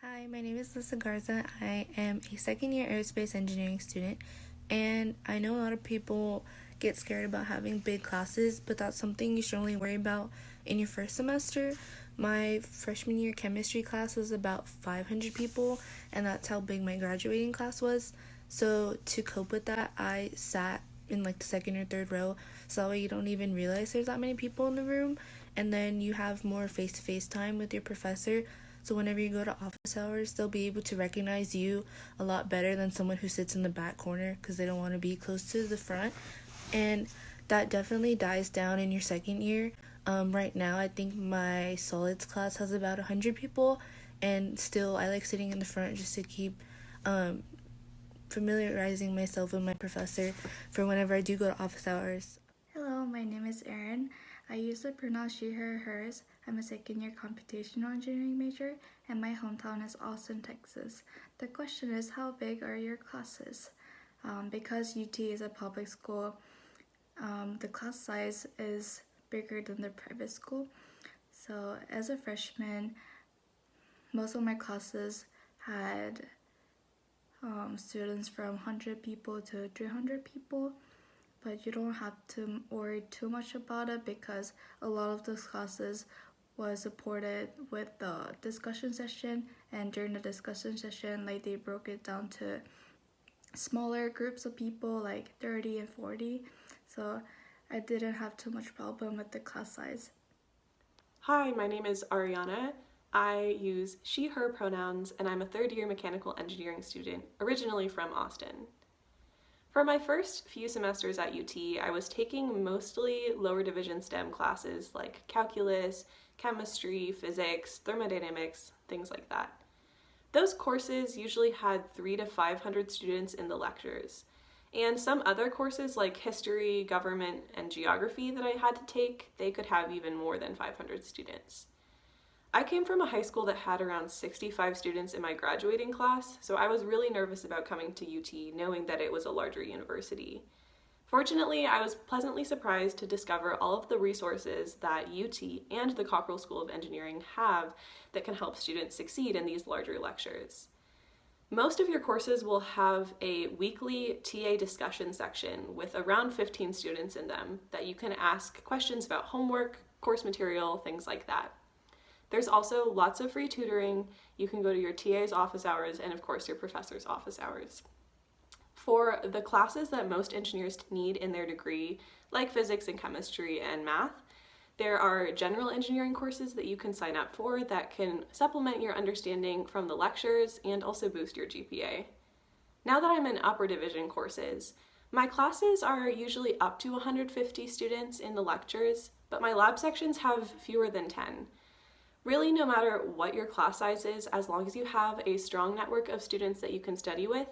Hi, my name is Lisa Garza. I am a second year aerospace engineering student, and I know a lot of people get scared about having big classes, but that's something you should only worry about in your first semester. My freshman year chemistry class was about 500 people, and that's how big my graduating class was. So, to cope with that, I sat in like the second or third row, so that way you don't even realize there's that many people in the room, and then you have more face to face time with your professor. So whenever you go to office hours, they'll be able to recognize you a lot better than someone who sits in the back corner because they don't want to be close to the front. And that definitely dies down in your second year. Right now, I think my solids class has about 100 people, and still I like sitting in the front just to keep um, familiarizing myself with my professor for whenever I do go to office hours. Hello, my name is Erin. I use the pronoun she, her, hers. I'm a second year computational engineering major, and my hometown is Austin, Texas. The question is, how big are your classes? Because UT is a public school, the class size is bigger than the private school. So, as a freshman, most of my classes had students from 100 people to 300 people, but you don't have to worry too much about it because a lot of those classes was supported with the discussion session, and during the discussion session like they broke it down to smaller groups of people like 30 and 40, so I didn't have too much problem with the class size. Hi, my name is Ariana. I use she, her pronouns, and I'm a third year mechanical engineering student, originally from Austin. For my first few semesters at UT, I was taking mostly lower division STEM classes like calculus, chemistry, physics, thermodynamics, things like that. Those courses usually had 300 to 500 students in the lectures. And some other courses like history, government, and geography that I had to take, they could have even more than 500 students. I came from a high school that had around 65 students in my graduating class, so I was really nervous about coming to UT knowing that it was a larger university. Fortunately, I was pleasantly surprised to discover all of the resources that UT and the Cockrell School of Engineering have that can help students succeed in these larger lectures. Most of your courses will have a weekly TA discussion section with around 15 students in them that you can ask questions about homework, course material, things like that. There's also lots of free tutoring. You can go to your TA's office hours and, of course, your professor's office hours. For the classes that most engineers need in their degree, like physics and chemistry and math, there are general engineering courses that you can sign up for that can supplement your understanding from the lectures and also boost your GPA. Now that I'm in upper division courses, my classes are usually up to 150 students in the lectures, but my lab sections have fewer than 10. Really, no matter what your class size is, as long as you have a strong network of students that you can study with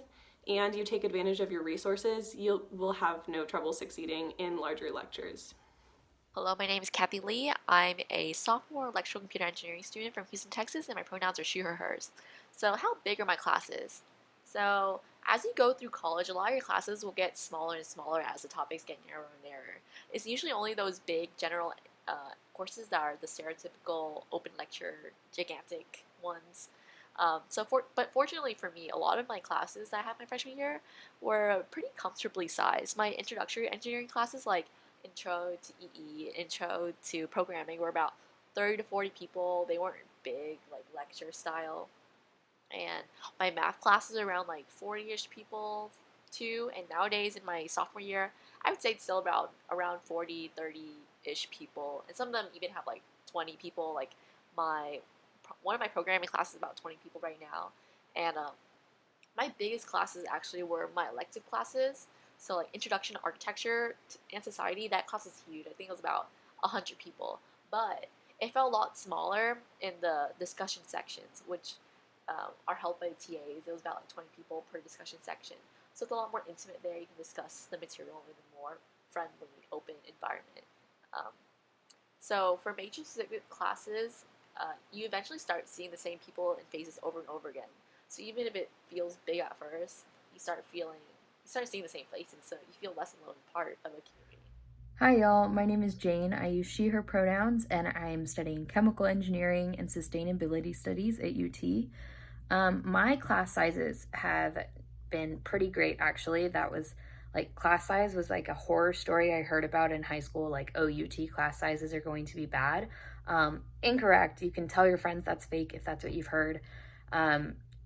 and you take advantage of your resources, you will have no trouble succeeding in larger lectures. Hello, my name is Kathy Lee. I'm a sophomore electrical computer engineering student from Houston, Texas, and my pronouns are she, her, hers. So, how big are my classes? So, as you go through college, a lot of your classes will get smaller and smaller as the topics get narrower and narrower. It's usually only those big general courses that are the stereotypical open lecture, gigantic ones. But fortunately for me, a lot of my classes that I had my freshman year were pretty comfortably sized. My introductory engineering classes, like intro to EE, intro to programming, were about 30 to 40 people. They weren't big, like lecture style. And my math classes are around like 40-ish people too. And nowadays in my sophomore year, I would say it's still about around 40, 30-ish people. And some of them even have like 20 people. Like my one of my programming classes is about 20 people right now. And my biggest classes actually were my elective classes. So like Introduction to Architecture and Society, that class is huge. I think it was about 100 people. But it felt a lot smaller in the discussion sections, which are held by the TAs. It was about like 20 people per discussion section. So it's a lot more intimate there. You can discuss the material in a more friendly, open environment. Um, so for major specific classes, you eventually start seeing the same people in phases over and over again. So even if it feels big at first, you start seeing the same faces, so you feel less alone, part of a community. Hi, y'all. My name is Jane. I use she, her pronouns, and I'm studying chemical engineering and sustainability studies at UT. My class sizes have been pretty great, actually. That was like, class size was like a horror story I heard about in high school, like OUT class sizes are going to be bad. Incorrect. You can tell your friends that's fake if that's what you've heard.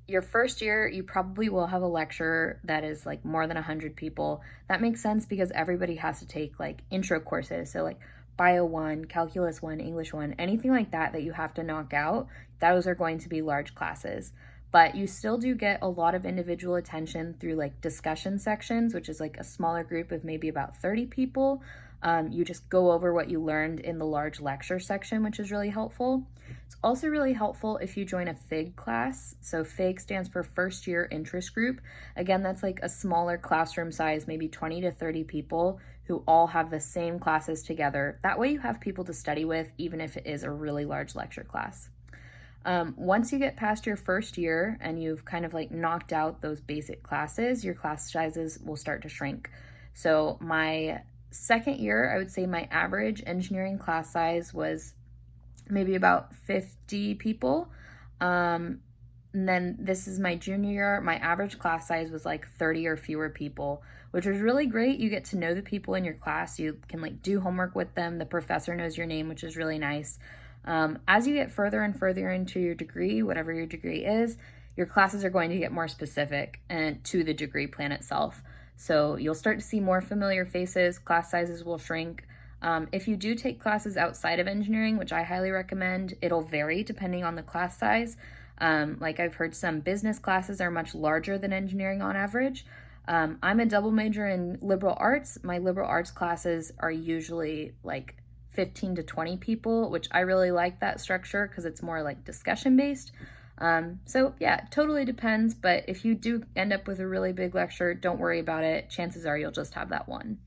Your first year, you probably will have a lecture that is like more than 100 people. That makes sense because everybody has to take like intro courses. So like Bio 1, Calculus 1, English 1, anything like that that you have to knock out, those are going to be large classes. But you still do get a lot of individual attention through like discussion sections, which is like a smaller group of maybe about 30 people. You just go over what you learned in the large lecture section, which is really helpful. It's also really helpful if you join a FIG class. So FIG stands for First Year Interest Group. Again, that's like a smaller classroom size, maybe 20 to 30 people who all have the same classes together. That way you have people to study with, even if it is a really large lecture class. Once you get past your first year and you've kind of like knocked out those basic classes, your class sizes will start to shrink. So my second year, I would say my average engineering class size was maybe about 50 people. And then this is my junior year. My average class size was like 30 or fewer people, which was really great. You get to know the people in your class. You can like do homework with them. The professor knows your name, which is really nice. As you get further and further into your degree, whatever your degree is, your classes are going to get more specific and to the degree plan itself. So you'll start to see more familiar faces, class sizes will shrink. If you do take classes outside of engineering, which I highly recommend, it'll vary depending on the class size. Like I've heard some business classes are much larger than engineering on average. I'm a double major in liberal arts. My liberal arts classes are usually like 15 to 20 people, which I really like that structure because it's more like discussion based. So yeah, totally depends. But if you do end up with a really big lecture, don't worry about it. Chances are you'll just have that one.